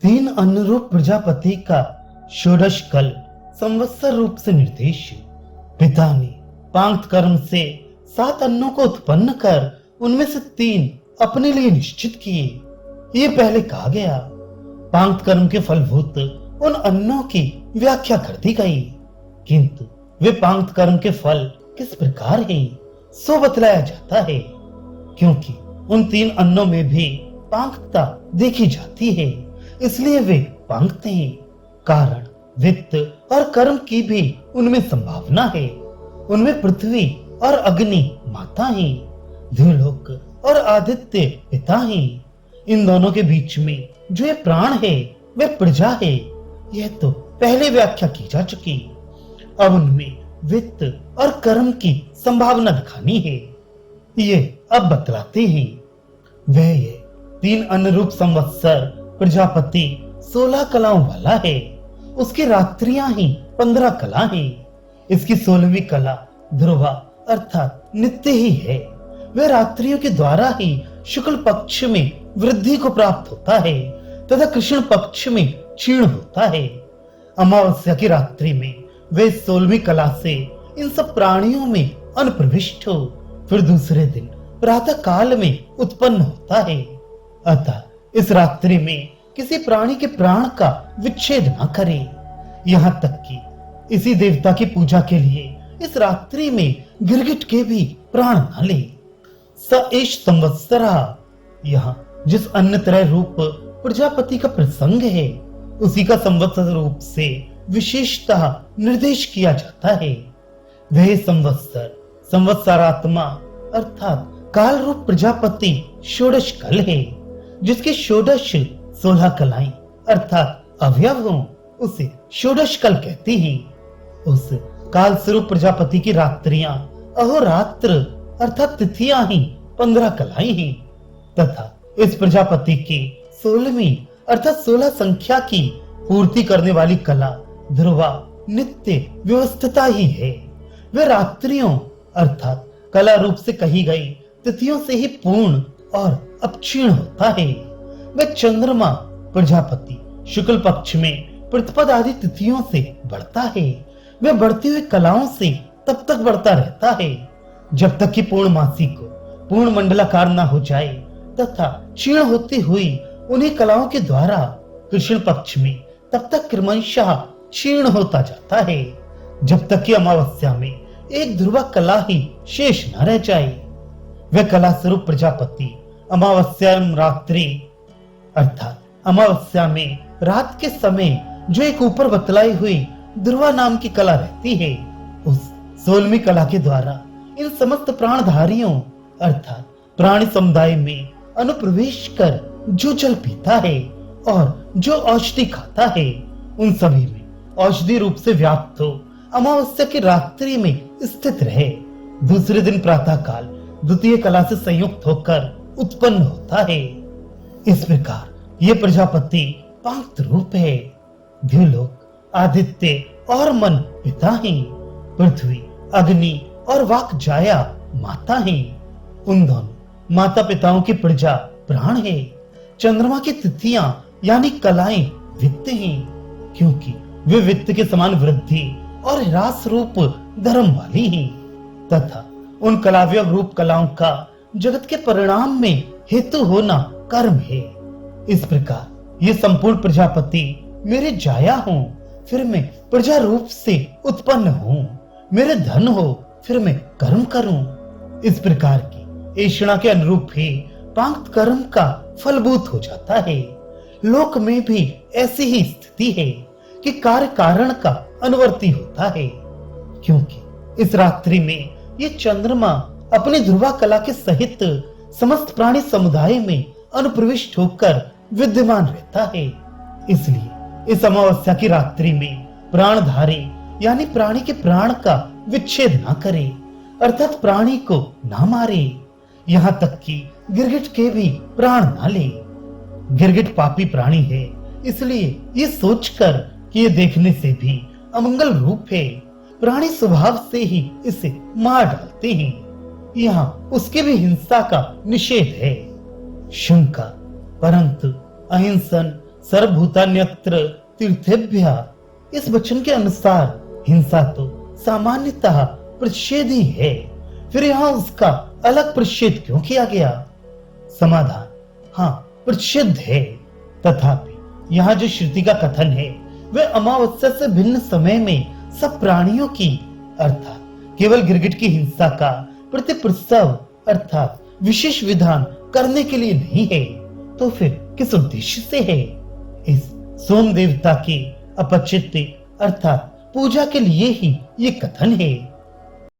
तीन अनुरूप प्रजापति का षोडश कल संवत्सर रूप से निर्देश। पिता ने पांक्त कर्म से 7 अन्नों को उत्पन्न कर उनमें से 3 अपने लिए निश्चित किए। ये पहले कहा गया। पांक्त कर्म के फलभूत उन अन्नों की व्याख्या कर दी गई, किंतु वे पांक्त कर्म के फल किस प्रकार है सो बतलाया जाता है, क्योंकि उन 3 अन्नों में भी पांक्तता देखी जाती है, इसलिए वे पांक्त हैं। कारण वित्त और कर्म की भी उनमें संभावना है। उनमें पृथ्वी और अग्नि माता हैं, द्युलोक और आदित्य पिता हैं। इन दोनों के बीच में जो ये प्राण है वे प्रजा है। यह तो पहले व्याख्या की जा चुकी। अब उनमें वित्त और कर्म की संभावना दिखानी है। ये अब बतलाते हैं। वह ये 3 अनुरूप संवत्सर प्रजापति 16 कलाओं वाला है। उसकी रात्रियां ही 15 कला हैं। इसकी 16वीं कला ध्रुवा अर्थात नित्य ही है। वह रात्रियों के द्वारा ही शुक्ल पक्ष में वृद्धि को प्राप्त होता है तथा कृष्ण पक्ष में क्षीण होता है। अमावस्या की रात्रि में वे 16वीं कला से इन सब प्राणियों में अनुप्रविष्ट हो, फिर दूसरे दिन प्रातः काल में उत्पन्न होता है। अतः इस रात्रि में किसी प्राणी के प्राण का विच्छेद न करे, यहाँ तक कि इसी देवता की पूजा के लिए इस रात्रि में गिरगिट के भी प्राण न ले। स एष संवत्सरा, यहाँ जिस अन्य तरह रूप प्रजापति का प्रसंग है उसी का संवत्सर रूप से विशेषतः निर्देश किया जाता है। वह संवत्सर संवत्सरात्मा अर्थात काल रूप प्रजापति षोडश कल है, जिसके षोडश 16 कलाएं अर्थात अवयव हों उसे षोडश कल कहते हैं। उस काल स्वरूप प्रजापति की रात्रियां अहोरात्र अर्थात तिथियां ही 15 कलाएं हैं तथा इस प्रजापति की 16वीं अर्थात 16 संख्या की पूर्ति करने वाली कला ध्रुवा नित्य व्यवस्थिता ही है। वह रात्रियों अर्थात कला रूप से कही गई तिथियों से ही पूर्ण और अपक्षीण होता है। वह चंद्रमा प्रजापति शुक्ल पक्ष में प्रतिपद आदि तिथियों से बढ़ता है। वह बढ़ती हुई कलाओं से तब तक बढ़ता रहता है जब तक कि पूर्णमासी को पूर्ण मंडलाकार न हो जाए तथा क्षीण होती हुई उन्हीं कलाओं के द्वारा कृष्ण पक्ष में तब तक क्रमशः क्षीण होता जाता है जब तक कि अमावस्या में एक ध्रुवा कला ही शेष न रह जाए। वह कला स्वरूप प्रजापति अमावस्या रात्रि अर्थात अमावस्या में रात के समय जो एक ऊपर बतलाई हुई ध्रुवा नाम की कला रहती है, उस 16वीं कला के द्वारा इन समस्त प्राणधारियों अर्थात प्राणी समुदाय में अनुप्रवेश कर जो जल पीता है और जो औषधि खाता है उन सभी में औषधि रूप से व्याप्त हो अमावस्या की रात्रि में स्थित रहे। दूसरे दिन प्रातः काल द्वितीय कला से संयुक्त होकर उत्पन्न होता है। इस प्रकार ये प्रजापति पांक्त रूप है। द्युलोक आदित्य और मन पिता हैं, पृथ्वी अग्नि और वाक जाया माता हैं। उन दोनों माता पिताओं की प्रजा प्राण है। चंद्रमा की तिथियां यानी कलाएं वित्त हैं, क्योंकि वे वित्त के समान वृद्धि और ह्रास रूप धर्म वाली हैं तथा उन कलाव्य रूप कलाओं का जगत के परिणाम में हेतु होना कर्म है। इस प्रकार ये संपूर्ण प्रजापति मेरे जाया हूँ, फिर मैं प्रजा रूप से उत्पन्न हूँ। मेरे धन हो फिर मैं कर्म करूं। इस प्रकार की ऐषणा के अनुरूप ही पांक्त कर्म का फलभूत हो जाता है। लोक में भी ऐसी ही स्थिति है कि कार्य कारण का अनुवर्ती होता है, क्योंकि इस रात्रि में ये चंद्रमा अपनी ध्रुवा कला के सहित समस्त प्राणी समुदाय में अनुप्रविष्ट होकर विद्यमान रहता है। इसलिए इस अमावस्या की रात्रि में प्राणधारी यानी प्राणी के प्राण का विच्छेद ना करे अर्थात प्राणी को ना मारे, यहाँ तक कि गिरगिट के भी प्राण ना ले। गिरगिट पापी प्राणी है, इसलिए ये सोचकर कि ये देखने से भी अमंगल रूप है, प्राणी स्वभाव से ही इसे मार डालते हैं। यहाँ उसके भी हिंसा का निषेध है। शंका परंतु अहिंसन सर्वभूतान्यत्र तीर्थेभ्यः। इस वचन के अनुसार हिंसा तो सामान्यतः प्रतिषेध ही है, फिर यहाँ उसका अलग प्रतिषेध क्यों किया गया? समाधान, हाँ प्रतिषेध है, तथापि यहाँ जो श्रुति का कथन है वह अमावस्या से भिन्न समय में सब प्राणियों की अर्थात केवल गिरगिट की हिंसा का प्रतिप्रसव अर्थात विशेष विधान करने के लिए नहीं है, तो फिर किस उद्देश्य से है? इस सोम देवता की अपचित अर्थात पूजा के लिए ही ये कथन है।